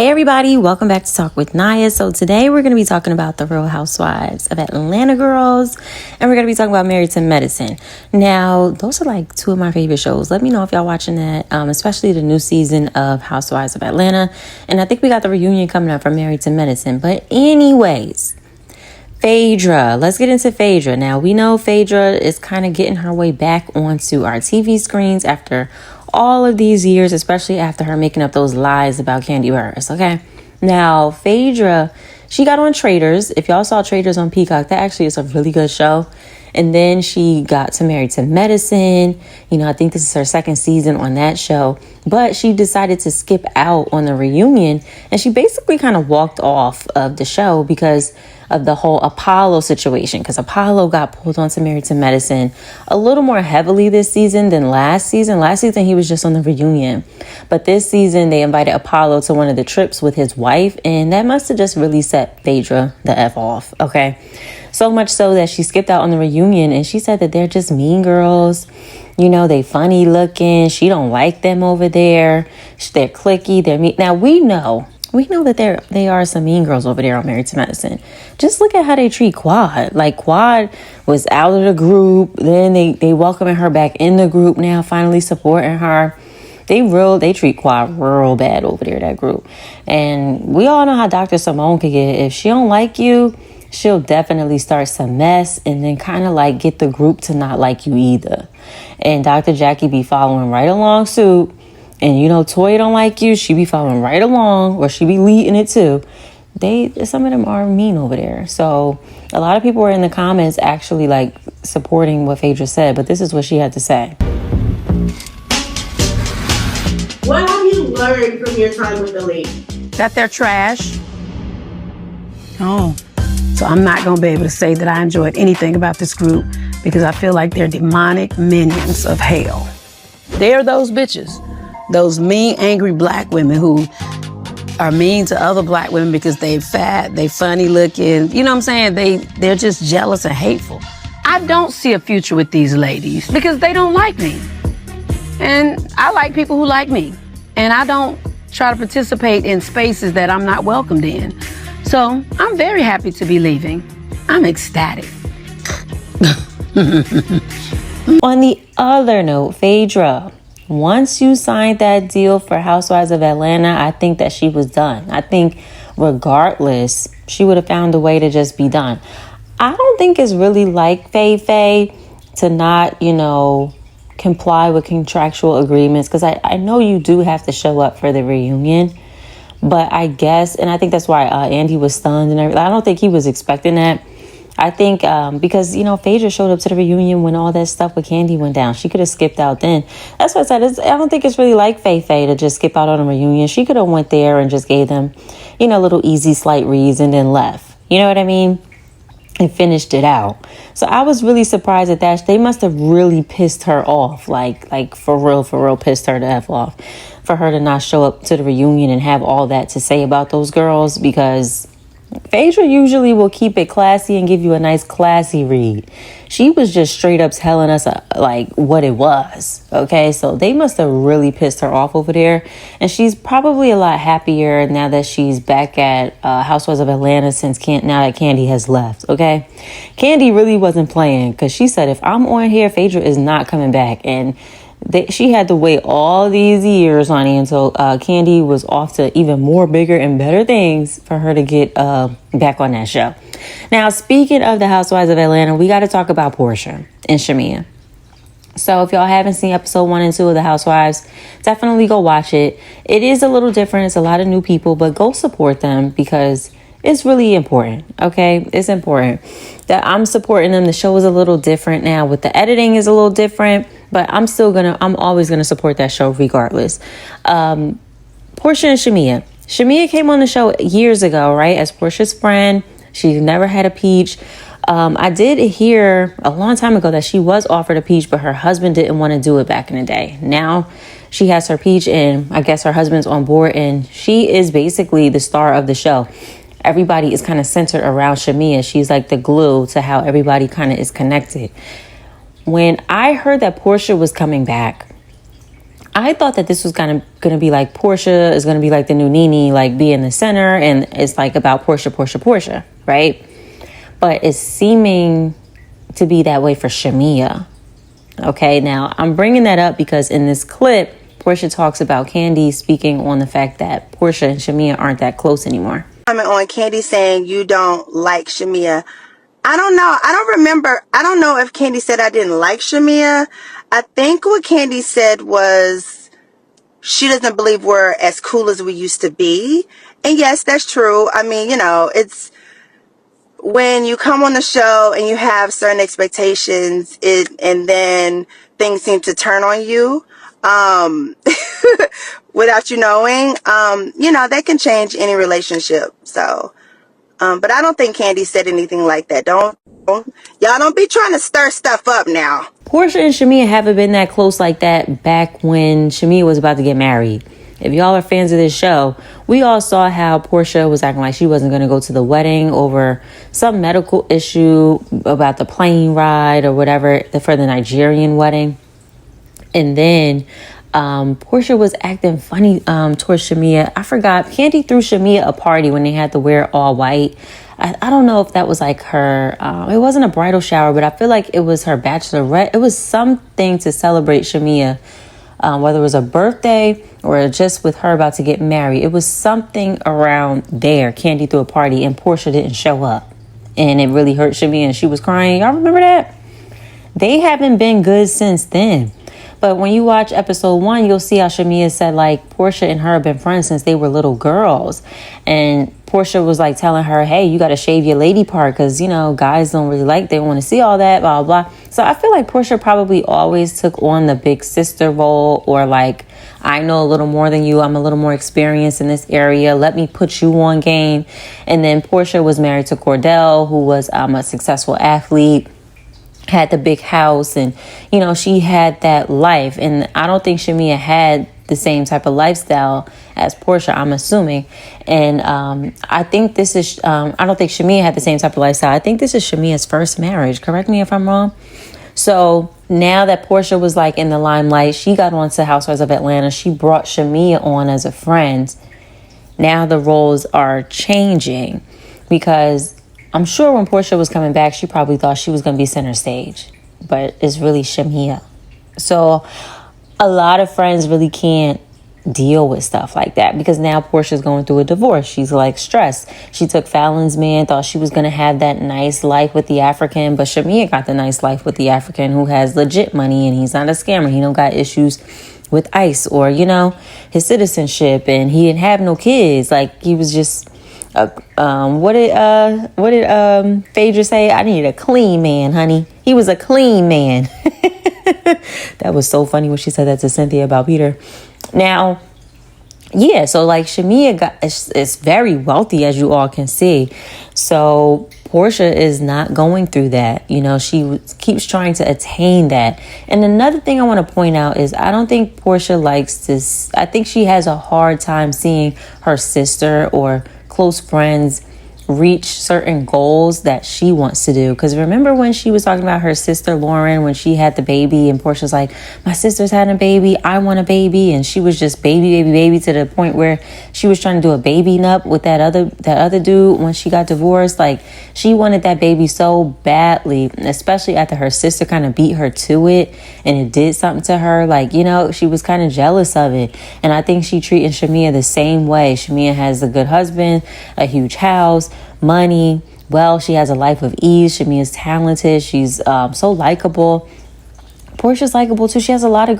Hey everybody, welcome back to Talk with Nia. So today we're going to be talking about the Real Housewives of Atlanta girls, and we're going to be talking about Married to Medicine. Now, those are like two of my favorite shows. Let me know if y'all watching that, especially the new season of Housewives of Atlanta. And I think we got the reunion coming up for Married to Medicine. But anyways, Phaedra. Let's get into Phaedra. Now, we know Phaedra is kind of getting her way back onto our TV screens after all of these years, especially after her making up those lies about Kandi Burruss, okay? Now, Phaedra, she got on Traitors. If y'all saw Traitors on Peacock, that actually is a really good show. And then she got to Married to Medicine. You know, I think this is her second season on that show. But she decided to skip out on the reunion. And she basically kind of walked off of the show because of the whole Apollo situation. Because Apollo got pulled onto Married to Medicine a little more heavily this season than last season. Last season, he was just on the reunion. But this season, they invited Apollo to one of the trips with his wife. And that must have just really set Phaedra the F off, okay? So much so that she skipped out on the reunion and she said that they're just mean girls. You know, they funny looking. She don't like them over there. They're cliquey. They're mean. Now, we know that they are some mean girls over there on Married to Medicine. Just look at how they treat Quad. Like, Quad was out of the group. Then they welcoming her back in the group now, finally supporting her. They treat Quad real bad over there, that group. And we all know how Dr. Simone could get. If she don't like you, she'll definitely start some mess and then kind of like get the group to not like you either. And Dr. Jackie be following right along suit. And you know, Toya don't like you, she be following right along, or she be leading it too. Some of them are mean over there. So a lot of people were in the comments actually like supporting what Phaedra said, but this is what she had to say. What have you learned from your time with the lady? That they're trash. Oh. So I'm not going to be able to say that I enjoyed anything about this group because I feel like they're demonic minions of hell. They're those bitches, those mean, angry black women who are mean to other black women because they fat, they funny looking. You know what I'm saying? They're just jealous and hateful. I don't see a future with these ladies because they don't like me. And I like people who like me. And I don't try to participate in spaces that I'm not welcomed in. So I'm very happy to be leaving. I'm ecstatic. On the other note, Phaedra, once you signed that deal for Housewives of Atlanta, I think that she was done. I think regardless, she would have found a way to just be done. I don't think it's really like Faye to not, comply with contractual agreements, because I know you do have to show up for the reunion. But I guess, and I think that's why Andy was stunned and everything. I don't think he was expecting that. I think because, Phaedra showed up to the reunion when all that stuff with Kandi went down. She could have skipped out then. That's what I said. I don't think it's really like Faye to just skip out on a reunion. She could have went there and just gave them, a little easy, slight reads and then left. You know what I mean? And finished it out. So I was really surprised at that. They must have really pissed her off. Like for real pissed her the F off. For her to not show up to the reunion and have all that to say about those girls, because Phaedra usually will keep it classy and give you a nice classy read. She was just straight up telling us what it was. Okay, so they must have really pissed her off over there. And she's probably a lot happier now that she's back at Housewives of Atlanta now that Kandi has left. Okay, Kandi really wasn't playing because she said, if I'm on here, Phaedra is not coming back. And she had to wait all these years, honey, until Kandi was off to even more bigger and better things for her to get back on that show. Now, speaking of the Housewives of Atlanta, we got to talk about Porsha and Shamea. So if y'all haven't seen episode 1 and 2 of the Housewives, definitely go watch it. It is a little different. It's a lot of new people, but go support them because it's really important. Okay, it's important that I'm supporting them. The show is a little different now. With the editing is a little different, but I'm always gonna support that show regardless. Porsha and Shamea. Shamea came on the show years ago, right? As Porsha's friend. She never had a peach. I did hear a long time ago that she was offered a peach, but her husband didn't want to do it back in the day. Now she has her peach and I guess her husband's on board and she is basically the star of the show. Everybody is kind of centered around Shamea. She's like the glue to how everybody kind of is connected. When I heard that Porsha was coming back, I thought that this was kind of going to be like Porsha is going to be like the new Nene, like be in the center, and it's like about Porsha, right? But it's seeming to be that way for Shamea. Okay, now I'm bringing that up because in this clip, Porsha talks about Kandi speaking on the fact that Porsha and Shamea aren't that close anymore. Comment on Kandi saying you don't like Shamea. I don't know. I don't remember. I don't know if Kandi said I didn't like Shamea. I think what Kandi said was she doesn't believe we're as cool as we used to be. And yes, that's true. I mean, you know, it's when you come on the show and you have certain expectations, and then things seem to turn on you without you knowing, you know, that can change any relationship. So, but I don't think Kandi said anything like that. Y'all don't be trying to stir stuff up now. Porsha and Shamea haven't been that close like that back when Shamea was about to get married. If y'all are fans of this show, we all saw how Porsha was acting like she wasn't going to go to the wedding over some medical issue about the plane ride or whatever for the Nigerian wedding. And then Porsha was acting funny towards Shamea. I forgot. Kandi threw Shamea a party when they had to wear all white. I don't know if that was like her. It wasn't a bridal shower, but I feel like it was her bachelorette. It was something to celebrate Shamea, whether it was a birthday or just with her about to get married. It was something around there. Kandi threw a party and Porsha didn't show up. And it really hurt Shamea and she was crying. Y'all remember that? They haven't been good since then. But when you watch episode 1, you'll see how Shamea said, like, Porsha and her have been friends since they were little girls. And Porsha was, like, telling her, hey, you got to shave your lady part because, you know, guys don't really like, they want to see all that, blah, blah, blah. So I feel like Porsha probably always took on the big sister role, or, like, I know a little more than you. I'm a little more experienced in this area. Let me put you on game. And then Porsha was married to Cordell, who was a successful athlete, had the big house, and you know, she had that life. And I don't think Shamea had the same type of lifestyle as Porsha, I'm assuming. And I think this is I don't think Shamea had the same type of lifestyle. I think this is Shamea's first marriage, correct me if I'm wrong. So now that Porsha was like in the limelight, she got on to Housewives of Atlanta, she brought Shamea on as a friend. Now the roles are changing, because I'm sure when Porsha was coming back, she probably thought she was going to be center stage, but it's really Shamea. So a lot of friends really can't deal with stuff like that, because now Portia's going through a divorce. She's like stressed. She took Fallon's man, thought she was going to have that nice life with the African, but Shamea got the nice life with the African who has legit money, and he's not a scammer. He don't got issues with ICE or, you know, his citizenship, and he didn't have no kids. Like, he was just... what did Phaedra say? I need a clean man, honey. He was a clean man. That was so funny when she said that to Cynthia about Peter. Now, yeah, so like Shamea is very wealthy, as you all can see. So Porsha is not going through that. You know, she keeps trying to attain that. And another thing I want to point out is I don't think Porsha likes this. I think she has a hard time seeing her sister or close friends reach certain goals that she wants to do. Because remember when she was talking about her sister Lauren, when she had the baby, and Portia's like, my sister's having a baby, I want a baby, and she was just baby to the point where she was trying to do a baby nup with that other dude when she got divorced. Like, she wanted that baby so badly, especially after her sister kind of beat her to it and it did something to her. Like, you know, she was kind of jealous of it. And I think she treated Shamea the same way. Shamea has a good husband, a huge house, money. Well, she has a life of ease. Shamea's talented. She's so likable. Portia's likable too. Portia has a lot of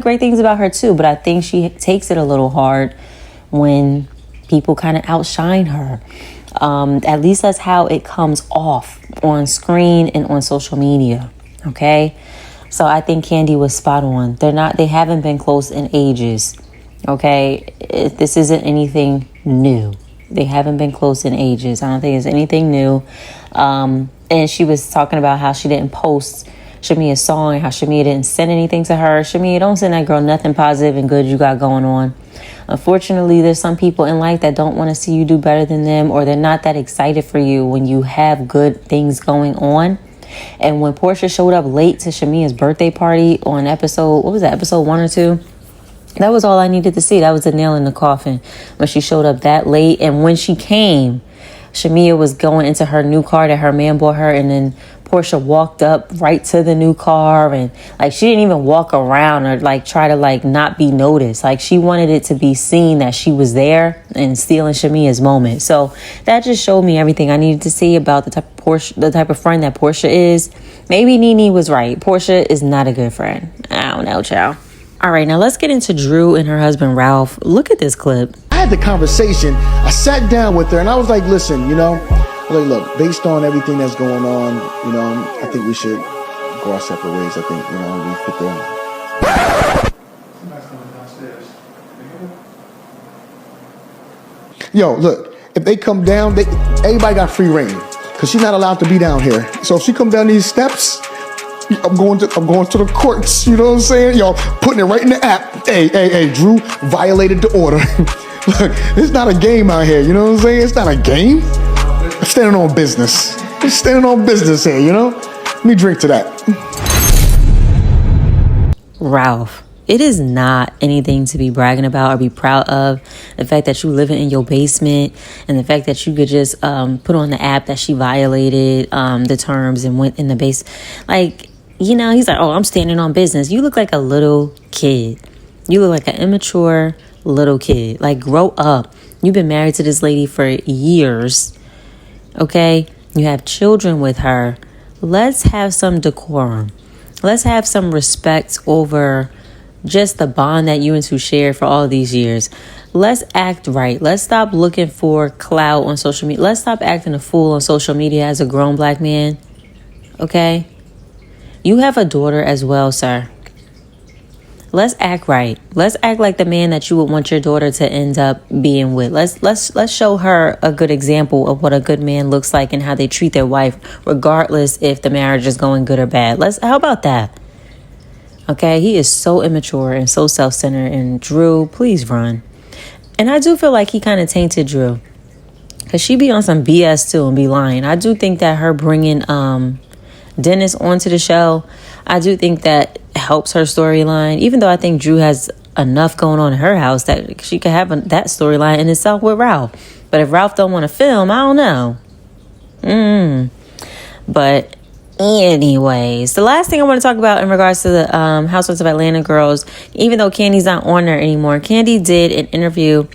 great things about her too, but I think she takes it a little hard when people kind of outshine her. At least that's how it comes off on screen and on social media. Okay. So I think Kandi was spot on. They haven't been close in ages. Okay. This isn't anything new. They haven't been close in ages. I don't think it's anything new. And she was talking about how she didn't post Shamea's song and how Shamea didn't send anything to her. Shamea, don't send that girl nothing positive and good you got going on. Unfortunately, there's some people in life that don't want to see you do better than them, or they're not that excited for you when you have good things going on. And when Porsha showed up late to Shamea's birthday party on episode 1 or 2? That was all I needed to see. That was the nail in the coffin when she showed up that late. And when she came, Shamea was going into her new car that her man bought her, and then Porsha walked up right to the new car, and like she didn't even walk around or like try to like not be noticed. Like she wanted it to be seen that she was there and stealing Shamea's moment. So that just showed me everything I needed to see about the type of friend that Porsha is. Maybe Nene was right. Porsha is not a good friend. I don't know, child. All right, now let's get into Drew and her husband, Ralph. Look at this clip. I had the conversation. I sat down with her and I was like, listen, you know, look, based on everything that's going on, you know, I think we should go our separate ways. I think, you know, we fit there. Yo, look, if they come down, everybody got free reign because she's not allowed to be down here. So if she come down these steps, I'm going to the courts, you know what I'm saying? Yo, putting it right in the app. Hey, Drew violated the order. Look, it's not a game out here, you know what I'm saying? It's not a game. I'm standing on business. I'm standing on business here, you know? Let me drink to that. Ralph, it is not anything to be bragging about or be proud of. The fact that you living in your basement and the fact that you could just put on the app that she violated the terms and went in the base. Like, you know, he's like, oh, I'm standing on business. You look like a little kid. You look like an immature little kid. Like, grow up. You've been married to this lady for years. Okay? You have children with her. Let's have some decorum. Let's have some respect over just the bond that you and two shared for all these years. Let's act right. Let's stop looking for clout on social media. Let's stop acting a fool on social media as a grown black man. Okay? You have a daughter as well, sir. Let's act right. Let's act like the man that you would want your daughter to end up being with. Let's show her a good example of what a good man looks like and how they treat their wife, regardless if the marriage is going good or bad. How about that? Okay, he is so immature and so self-centered. And Drew, please run. And I do feel like he kind of tainted Drew, because she be on some BS too and be lying. I do think that her bringing Dennis onto the show, I do think that helps her storyline, even though I think Drew has enough going on in her house that she could have that storyline in itself with Ralph. But if Ralph don't want to film, I don't know. But anyways, the last thing I want to talk about in regards to the Housewives of Atlanta girls, even though Kandi's not on there anymore, Kandi did an interview,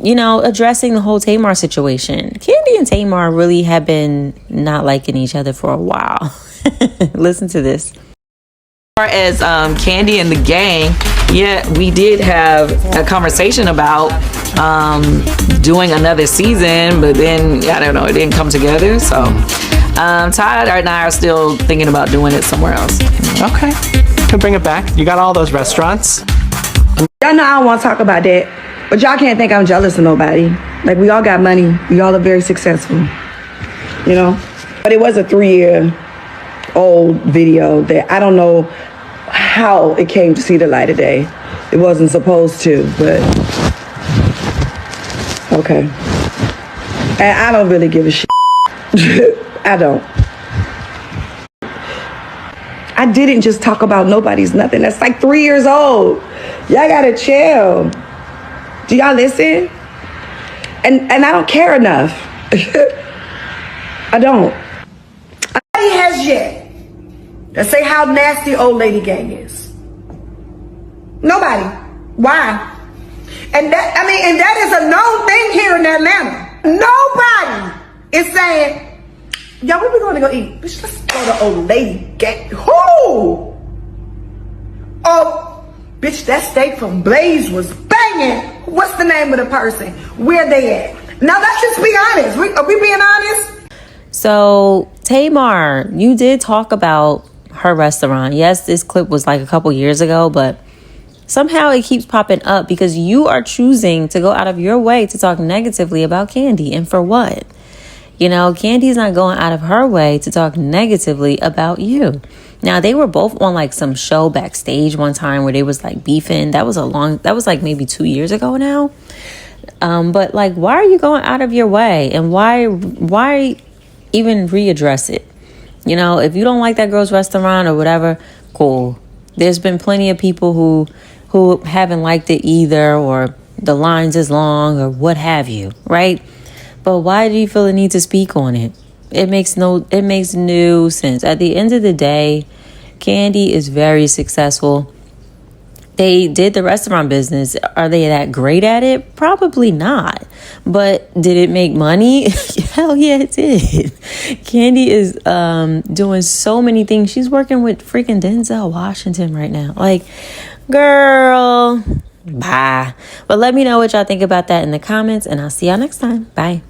you know, addressing the whole Tamar situation. Kandi and Tamar really have been not liking each other for a while. Listen to this. As Kandi and the gang, yeah, we did have a conversation about doing another season, but then I don't know, it didn't come together. So Todd and I are still thinking about doing it somewhere else. Okay, can bring it back. You got all those restaurants. Y'all know I don't want to talk about that, but y'all can't think I'm jealous of nobody. Like, we all got money. We all are very successful, you know. But it was a 3-year-old video that I don't know how it came to see the light of day. It wasn't supposed to, but okay. And I don't really give a shit. I don't. I didn't just talk about nobody's nothing. That's like 3 years old. Y'all gotta chill. Do y'all listen? And I don't care enough. I don't. Nobody has yet. Let's say how nasty old lady gang is. Nobody. Why? And that is a known thing here in Atlanta. Nobody is saying, yo, where we going to go eat? Bitch, let's go to old lady gang. Who? Oh, bitch, that steak from Blaze was banging. What's the name of the person? Where they at? Now let's just be honest. Are we being honest? So Tamar, you did talk about her restaurant. Yes, this clip was like a couple years ago, but somehow it keeps popping up because you are choosing to go out of your way to talk negatively about Kandi. And for what? You know, Kandi's not going out of her way to talk negatively about you. Now, they were both on like some show backstage one time where they was like beefing. That was like maybe 2 years ago now. But like, why are you going out of your way? And why even readdress it? You know, if you don't like that girl's restaurant or whatever, cool. There's been plenty of people who who haven't liked it either, or the lines is long or what have you, right? But why do you feel the need to speak on it? It makes no sense. At the end of the day, Kandi is very successful. They did the restaurant business. Are they that great at it? Probably not. But did it make money? Hell yeah, it did. Kandi is doing so many things. She's working with freaking Denzel Washington right now. Like, girl, bye. But let me know what y'all think about that in the comments, and I'll see y'all next time. Bye.